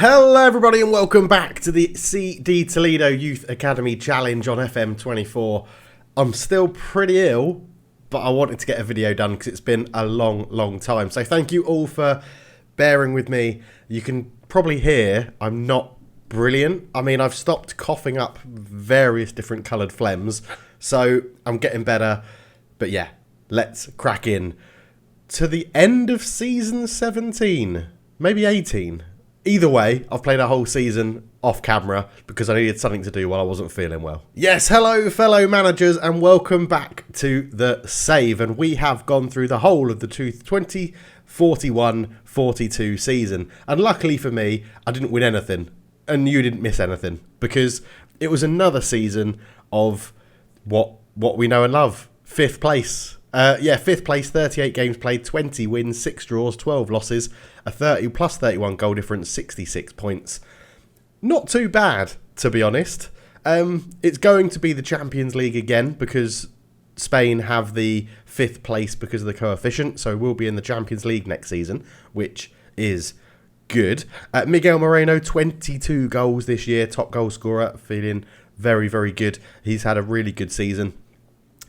Hello everybody and welcome back to the CD Toledo Youth Academy Challenge on FM24. I'm still pretty ill, but I wanted to get a video done because it's been a long time. So thank you all for bearing with me. You can probably hear I'm not brilliant. I mean, I've stopped coughing up various different coloured phlegms, so I'm getting better. But yeah, let's crack in to the end of season 17, maybe 18. Either way, I've played a whole season off camera because I needed something to do while I wasn't feeling well. Yes, hello fellow managers and welcome back to the save. And we have gone through the whole of the 2041-42 season. And luckily for me, I didn't win anything and you didn't miss anything because it was another season of what we know and love. 5th place. 5th place, 38 games played, 20 wins, 6 draws, 12 losses, a 30 plus 31 goal difference, 66 points. Not too bad, to be honest. It's going to be the Champions League again because Spain have the 5th place because of the coefficient, so we'll be in the Champions League next season, which is good. Miguel Moreno, 22 goals this year, top goal scorer, feeling very good. He's had a really good season.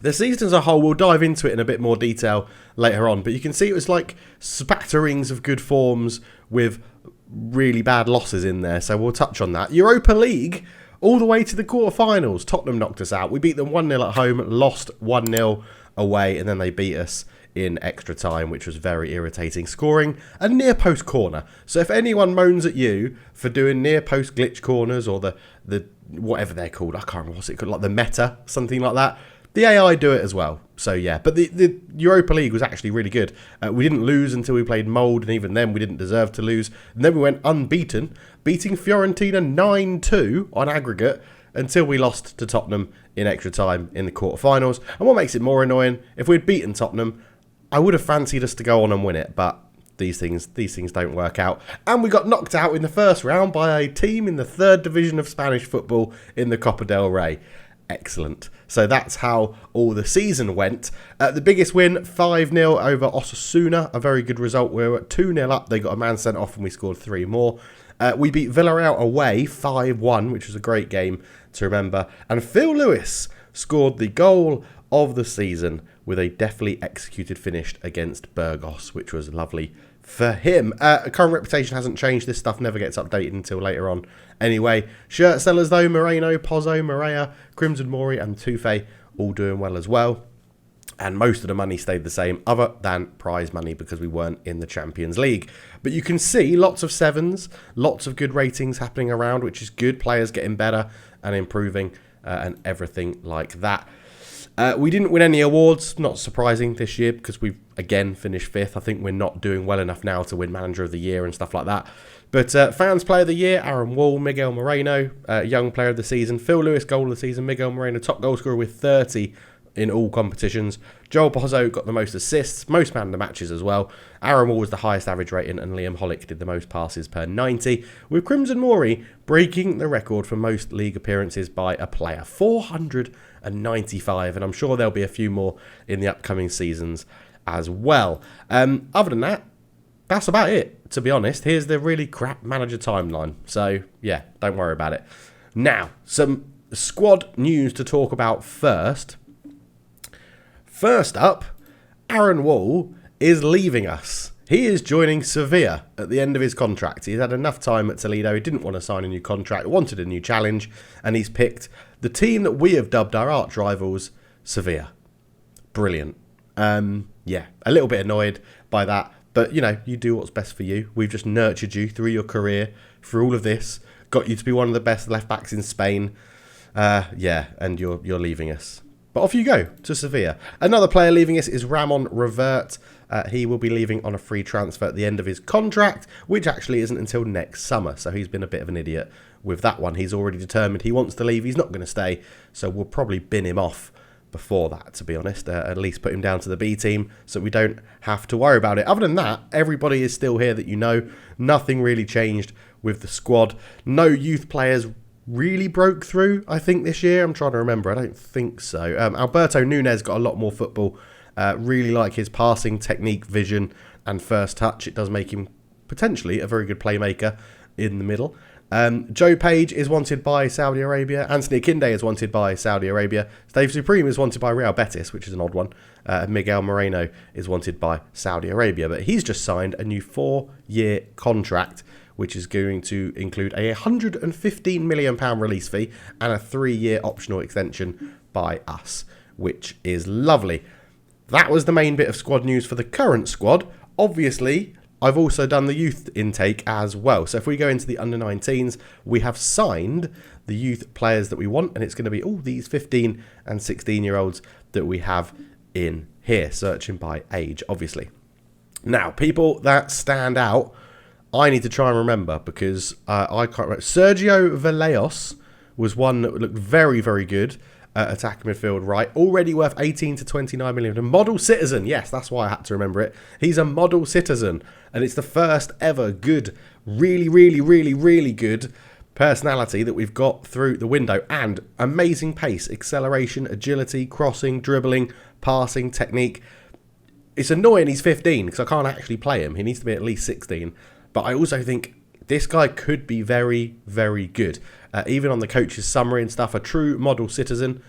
The season as a whole, we'll dive into it in a bit more detail later on, but you can see it was like spatterings of good forms with really bad losses in there, so we'll touch on that. Europa League, all the way to the quarterfinals. Tottenham knocked us out. We beat them 1-0 at home, lost 1-0 away, and then they beat us in extra time, which was very irritating, scoring a near post corner. So if anyone moans at you for doing near post glitch corners or the whatever they're called, I can't remember what's it called, like the meta, something like that, the AI do it as well, so yeah. But the Europa League was actually really good. We didn't lose until we played Mould, and even then we didn't deserve to lose. And then we went unbeaten, beating Fiorentina 9-2 on aggregate until we lost to Tottenham in extra time in the quarterfinals. And what makes it more annoying, if we'd beaten Tottenham, I would have fancied us to go on and win it, but these things don't work out. And we got knocked out in the first round by a team in the 3rd division of Spanish football in the Copa del Rey. Excellent. So that's how all the season went. The biggest win, 5-0 over Osasuna. A very good result. We were 2-0 up. They got a man sent off and we scored 3 more. We beat Villarreal away 5-1, which was a great game to remember. And Phil Lewis scored the goal of the season with a deftly executed finish against Burgos, which was lovely for him. Current reputation hasn't changed. This stuff never gets updated until later on. Anyway, shirt sellers though, Moreno, Pozzo, Maria, Crimson Mori and Tufe all doing well as well. And most of the money stayed the same other than prize money because we weren't in the Champions League. But you can see lots of 7s, lots of good ratings happening around, which is good. Players getting better and improving and everything like that. We didn't win any awards, not surprising this year because we've again finished 5th. I think we're not doing well enough now to win Manager of the Year and stuff like that. But Fans Player of the Year, Aaron Wall, Miguel Moreno, Young Player of the Season, Phil Lewis Goal of the Season, Miguel Moreno top goal scorer with 30 in all competitions. Joel Pozzo got the most assists, most man of the matches as well. Aaron Wall was the highest average rating and Liam Hollick did the most passes per 90, with Crimson Mori breaking the record for most league appearances by a player, 495, and I'm sure there'll be a few more in the upcoming seasons as well. Other than that, that's about it, to be honest. Here's the really crap manager timeline, so yeah, don't worry about it. Now, some squad news to talk about first. First up, Aaron Wall is leaving us. He is joining Sevilla at the end of his contract. He's had enough time at Toledo. He didn't want to sign a new contract, wanted a new challenge, and he's picked the team that we have dubbed our arch rivals, Sevilla. Brilliant. Yeah, a little bit annoyed by that, but you know, you do what's best for you. We've just nurtured you through your career, through all of this, got you to be one of the best left backs in Spain. Yeah, and you're leaving us. But off you go to Sevilla. Another player leaving us is Ramon Revert. He will be leaving on a free transfer at the end of his contract, which actually isn't until next summer. So he's been a bit of an idiot with that one. He's already determined he wants to leave. He's not going to stay. So we'll probably bin him off before that, to be honest. At least put him down to the B team so we don't have to worry about it. Other than that, everybody is still here that you know. Nothing really changed with the squad. No youth players really broke through, I think, this year. I'm trying to remember. I don't think so. Alberto Nunez got a lot more football. Really like his passing, technique, vision and first touch. It does make him potentially a very good playmaker. in the middle. Joe Page is wanted by Saudi Arabia. Anthony Akinde is wanted by Saudi Arabia. Dave Supreme is wanted by Real Betis, which is an odd one. Miguel Moreno is wanted by Saudi Arabia. But he's just signed a new 4-year contract, which is going to include a £115 million release fee and a 3-year optional extension by us, which is lovely. That was the main bit of squad news for the current squad. Obviously, I've also done the youth intake as well. So if we go into the under-19s, we have signed the youth players that we want, and it's going to be all these 15 and 16-year-olds that we have in here, searching by age, obviously. Now, people that stand out, I need to try and remember because I can't remember. Sergio Vallejos was one that looked very, very good. Attacking midfield right, already worth 18 to 29 million. A model citizen, yes, that's why I had to remember it. He's a model citizen, and it's the first ever good, really, really, really, really good personality that we've got through the window. And amazing pace, acceleration, agility, crossing, dribbling, passing, technique. It's annoying he's 15 because I can't actually play him. He needs to be at least 16. But I also think this guy could be very, very good. Even on the coach's summary and stuff, a true model citizen.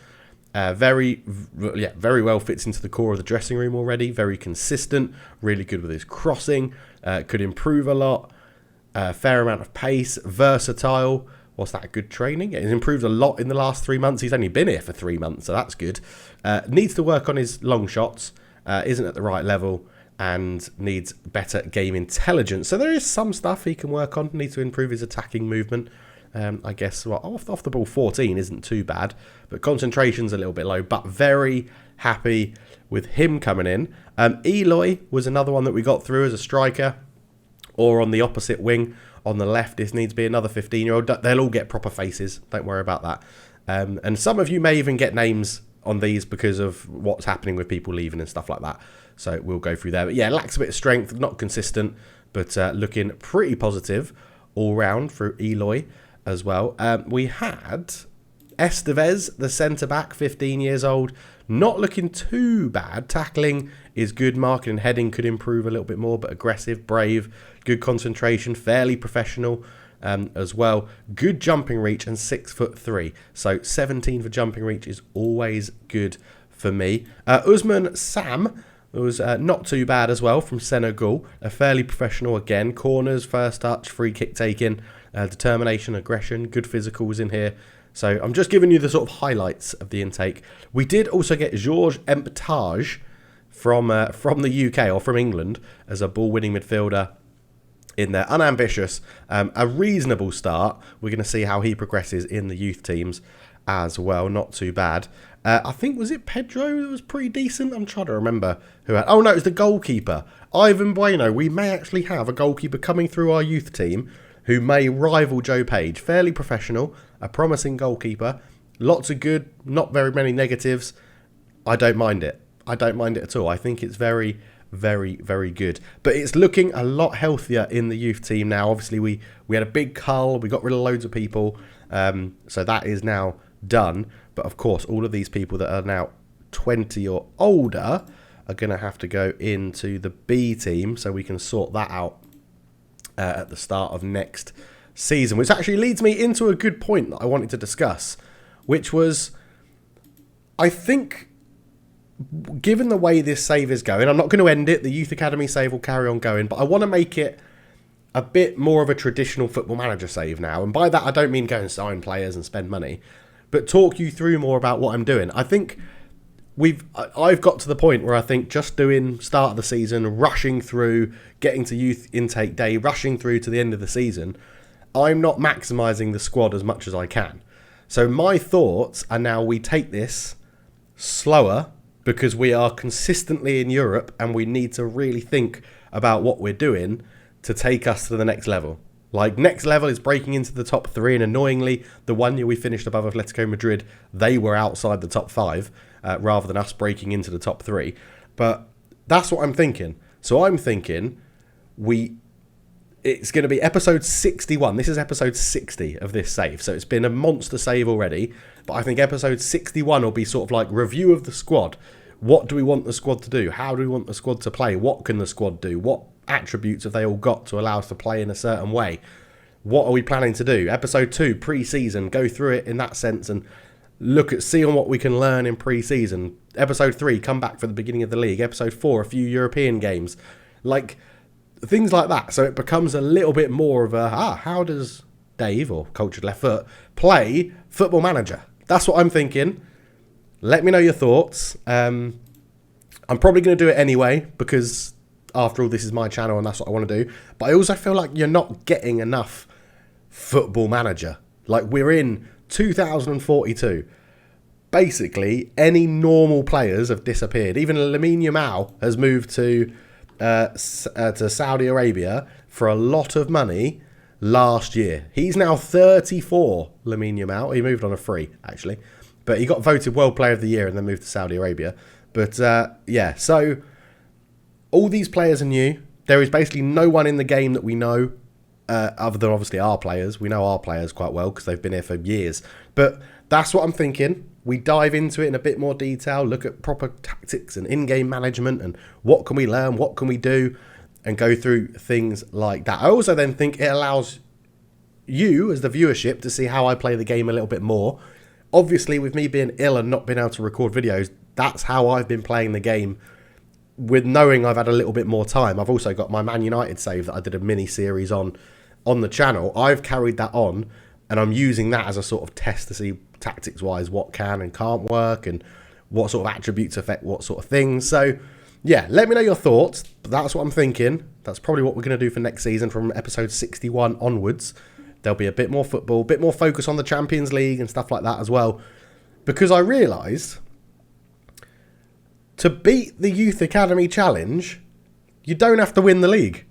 Very well fits into the core of the dressing room already. Very consistent, really good with his crossing. Could improve a lot. Fair amount of pace, versatile. What's that? Good training. He's improved a lot in the last 3 months. He's only been here for 3 months, so that's good. Needs to work on his long shots. Isn't at the right level. And needs better game intelligence. So there is some stuff he can work on. Needs to improve his attacking movement. I guess off the ball 14 isn't too bad, but concentration's a little bit low. But very happy with him coming in. Eloy was another one that we got through as a striker, or on the opposite wing on the left. This needs to be another 15-year-old. They'll all get proper faces. Don't worry about that. And some of you may even get names on these because of what's happening with people leaving and stuff like that. So we'll go through there. But yeah, lacks a bit of strength, not consistent, but looking pretty positive all round through Eloy as well. We had Estevez, the centre-back, 15 years old. Not looking too bad. Tackling is good. Marking and heading could improve a little bit more, but aggressive, brave, good concentration, fairly professional as well. Good jumping reach and 6'3". So 17 for jumping reach is always good for me. Usman Sam was not too bad as well from Senegal. A fairly professional again. Corners, first touch, free kick taking, determination, aggression, good physicals in here. So I'm just giving you the sort of highlights of the intake. We did also get Georges Emptage from the UK or from England as a ball-winning midfielder in there. Unambitious, a reasonable start. We're going to see how he progresses in the youth teams as well. Not too bad. I think, was it Pedro that was pretty decent? I'm trying to remember who had... Oh, no, it was the goalkeeper. Ivan Bueno. We may actually have a goalkeeper coming through our youth team who may rival Joe Page. Fairly professional, a promising goalkeeper. Lots of good, not very many negatives. I don't mind it. I don't mind it at all. I think it's very, very, very good. But it's looking a lot healthier in the youth team now. Obviously, we had a big cull. We got rid of loads of people. So that is now done. But of course, all of these people that are now 20 or older are going to have to go into the B team. So we can sort that out at the start of next season. Which actually leads me into a good point that I wanted to discuss. Which was, I think, given the way this save is going, I'm not going to end it. The Youth Academy save will carry on going. But I want to make it a bit more of a traditional Football Manager save now. And by that, I don't mean go and sign players and spend money, but talk you through more about what I'm doing. I think I've got to the point where I think just doing start of the season, rushing through, getting to youth intake day, rushing through to the end of the season, I'm not maximising the squad as much as I can. So my thoughts are now we take this slower because we are consistently in Europe and we need to really think about what we're doing to take us to the next level. Like, next level is breaking into the top 3, and annoyingly, the 1 year we finished above Atletico Madrid, they were outside the top 5, rather than us breaking into the top 3. But that's what I'm thinking. So I'm thinking it's going to be episode 61. This is episode 60 of this save. So it's been a monster save already. But I think episode 61 will be sort of like review of the squad. What do we want the squad to do? How do we want the squad to play? What can the squad do? What attributes have they all got to allow us to play in a certain way? what are we planning to do? Episode 2, pre-season, go through it in that sense and see on what we can learn in pre-season. Episode 3, come back for the beginning of the league. Episode 4, a few European games. Like, things like that. So it becomes a little bit more of how does Dave, or Cultured Left Foot, play Football Manager? That's what I'm thinking. Let me know your thoughts. I'm probably going to do it anyway, because after all, this is my channel and that's what I want to do. But I also feel like you're not getting enough Football Manager. Like, we're in 2042. Basically, any normal players have disappeared. Even Lamine Yamal has moved to Saudi Arabia for a lot of money last year. He's now 34, Lamine Yamal. He moved on a free, actually. But he got voted World Player of the Year and then moved to Saudi Arabia. But, yeah, so all these players are new. There is basically no one in the game that we know, other than obviously our players. We know our players quite well because they've been here for years. But that's what I'm thinking. We dive into it in a bit more detail, look at proper tactics and in-game management and what can we learn, what can we do, and go through things like that. I also then think it allows you, as the viewership, to see how I play the game a little bit more. Obviously, with me being ill and not being able to record videos, that's how I've been playing the game, with knowing I've had a little bit more time. I've also got my Man United save that I did a mini-series on the channel. I've carried that on, and I'm using that as a sort of test to see tactics-wise what can and can't work and what sort of attributes affect what sort of things. So, yeah, let me know your thoughts. But that's what I'm thinking. That's probably what we're going to do for next season from episode 61 onwards. There'll be a bit more football, a bit more focus on the Champions League and stuff like that as well. Because I realised to beat the Youth Academy Challenge, you don't have to win the league.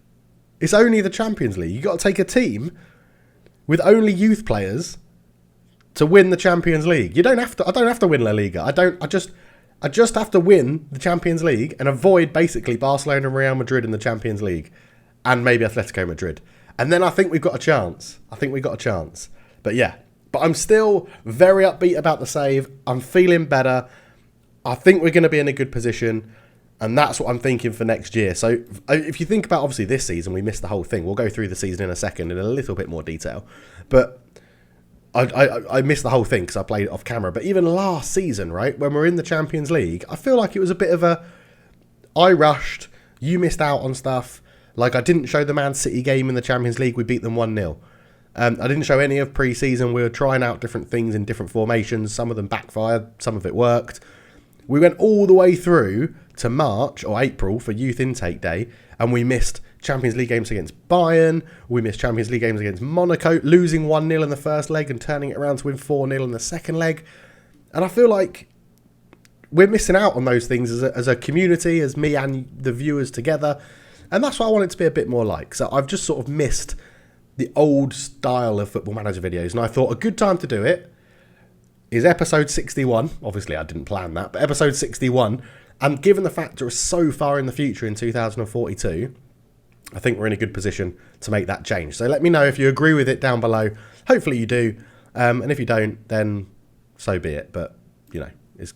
It's only the Champions League. You've got to take a team with only youth players to win the Champions League. I don't have to win La Liga. I just have to win the Champions League and avoid basically Barcelona and Real Madrid in the Champions League and maybe Atletico Madrid. And then I think we've got a chance. But yeah, I'm still very upbeat about the save. I'm feeling better. I think we're going to be in a good position. And that's what I'm thinking for next year. So if you think about, obviously, this season, we missed the whole thing. We'll go through the season in a second in a little bit more detail. But I missed the whole thing because I played it off camera. But even last season, right, when we're in the Champions League, I feel like it was a bit of I rushed, you missed out on stuff. Like, I didn't show the Man City game in the Champions League. We beat them 1-0. I didn't show any of pre-season. We were trying out different things in different formations. Some of them backfired. Some of it worked. We went all the way through to March or April for Youth Intake Day, and we missed Champions League games against Bayern. We missed Champions League games against Monaco, losing 1-0 in the first leg and turning it around to win 4-0 in the second leg. And I feel like we're missing out on those things as a community, as me and the viewers together. And that's what I want it to be a bit more like. So I've just sort of missed the old style of Football Manager videos. And I thought a good time to do it is episode 61. Obviously, I didn't plan that, but episode 61. And given the fact we're so far in the future in 2042, I think we're in a good position to make that change. So let me know if you agree with it down below. Hopefully you do. And if you don't, then so be it. But, you know, it's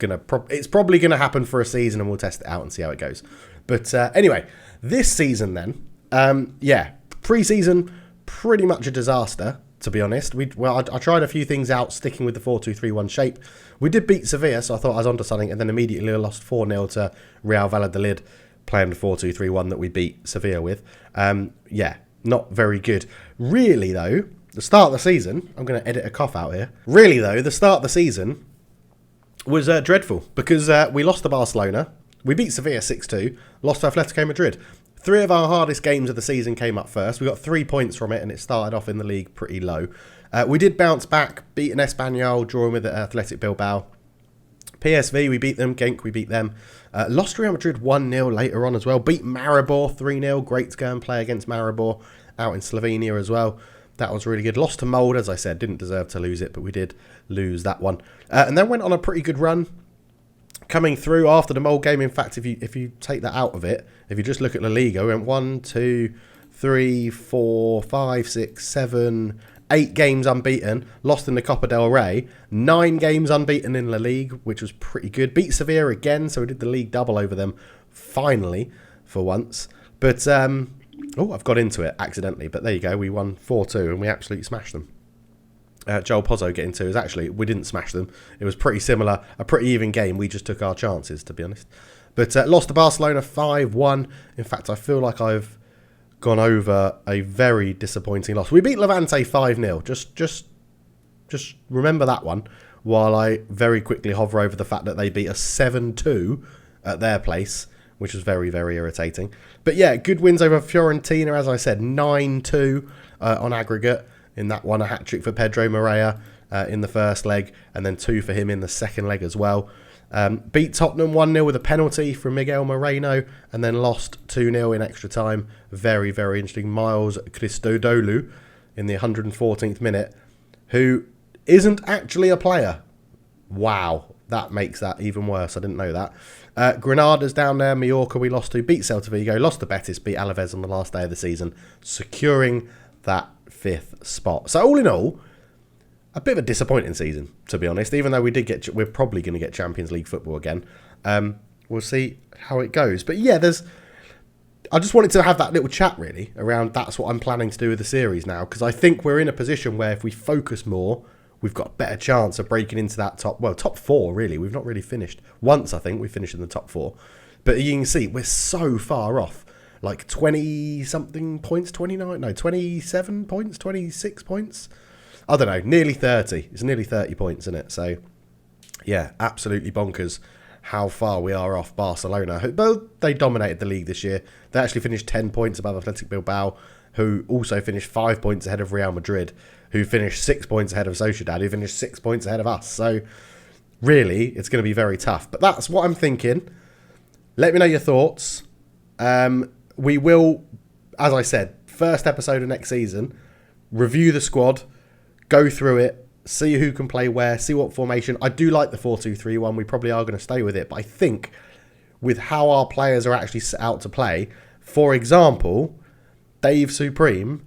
probably going to happen for a season, and we'll test it out and see how it goes. But anyway, this season then, yeah, pre-season, pretty much a disaster, to be honest. I tried a few things out, sticking with the 4-2-3-1 shape. We did beat Sevilla, so I thought I was onto something, and then immediately lost 4-0 to Real Valladolid, playing the 4-2-3-1 that we beat Sevilla with. Yeah, not very good. Really, though, the start of the season, I'm going to edit a cough out here. Really, though, the start of the season was dreadful, because we lost to Barcelona. We beat Sevilla 6-2, lost to Atletico Madrid. 3 of our hardest games of the season came up first. We got 3 points from it, and it started off in the league pretty low. We did bounce back, beating Espanyol, drawing with Athletic Bilbao. PSV, we beat them. Genk, we beat them. Lost Real Madrid 1-0 later on as well. Beat Maribor 3-0. Great to go and play against Maribor out in Slovenia as well. That was really good. Lost to Molde, as I said. Didn't deserve to lose it, but we did lose that one. And then went on a pretty good run coming through after the Molde game. In fact, if you take that out of it, if you just look at La Liga, we went 1, 2, 3, 4, 5, 6, 7, 8 games unbeaten. Lost in the Copa del Rey. 9 games unbeaten in La Liga, which was pretty good. Beat Sevilla again, so we did the league double over them, finally, for once. But Oh, I've got into it accidentally, but there you go. We won 4-2 and we absolutely smashed them. Joel Pozzo getting 2 is actually, we didn't smash them. It was pretty similar, a pretty even game. We just took our chances, to be honest. But lost to Barcelona 5-1. In fact, I feel like I've gone over a very disappointing loss. We beat Levante 5-0. Just remember that one while I very quickly hover over the fact that they beat us 7-2 at their place, which was very, very irritating. But yeah, good wins over Fiorentina, as I said, 9-2 on aggregate. In that one, a hat-trick for Pedro Moreira in the first leg, and then 2 for him in the second leg as well. Beat Tottenham 1-0 with a penalty from Miguel Moreno, and then lost 2-0 in extra time. Very, very interesting. Miles Christodoulou in the 114th minute, who isn't actually a player. Wow, that makes that even worse. I didn't know that. Granada's down there. Mallorca we lost to. Beat Celta Vigo. Lost to Betis. Beat Alaves on the last day of the season, securing that 5th spot. So all in all, a bit of a disappointing season, to be honest. Even though we're probably going to get Champions League football again. We'll see how it goes. But yeah, I just wanted to have that little chat really around that's what I'm planning to do with the series now, because I think we're in a position where if we focus more, we've got a better chance of breaking into that top 4 really. We've not really finished. Once I think we finished in the top 4. But you can see we're so far off. Like 20-something points, 27 points, 26 points. I don't know, nearly 30. It's nearly 30 points, isn't it? So, yeah, absolutely bonkers how far we are off Barcelona. But they dominated the league this year. They actually finished 10 points above Athletic Bilbao, who also finished 5 points ahead of Real Madrid, who finished 6 points ahead of Sociedad, who finished 6 points ahead of us. So, really, it's going to be very tough. But that's what I'm thinking. Let me know your thoughts. We will, as I said, first episode of next season, review the squad, go through it, see who can play where, see what formation. I do like the 4-2-3-1. We probably are going to stay with it. But I think with how our players are actually set out to play, for example, Dave Supreme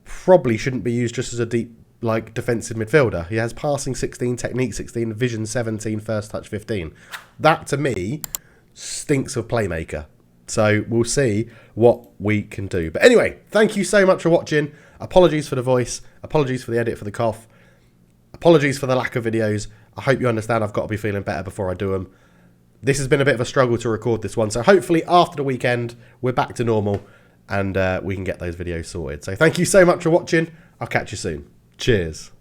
probably shouldn't be used just as a deep defensive midfielder. He has passing 16, technique 16, vision 17, first touch 15. That, to me, stinks of playmaker. So we'll see what we can do. But anyway, thank you so much for watching. Apologies for the voice. Apologies for the edit for the cough. Apologies for the lack of videos. I hope you understand I've got to be feeling better before I do them. This has been a bit of a struggle to record this one. So hopefully after the weekend, we're back to normal and we can get those videos sorted. So thank you so much for watching. I'll catch you soon. Cheers.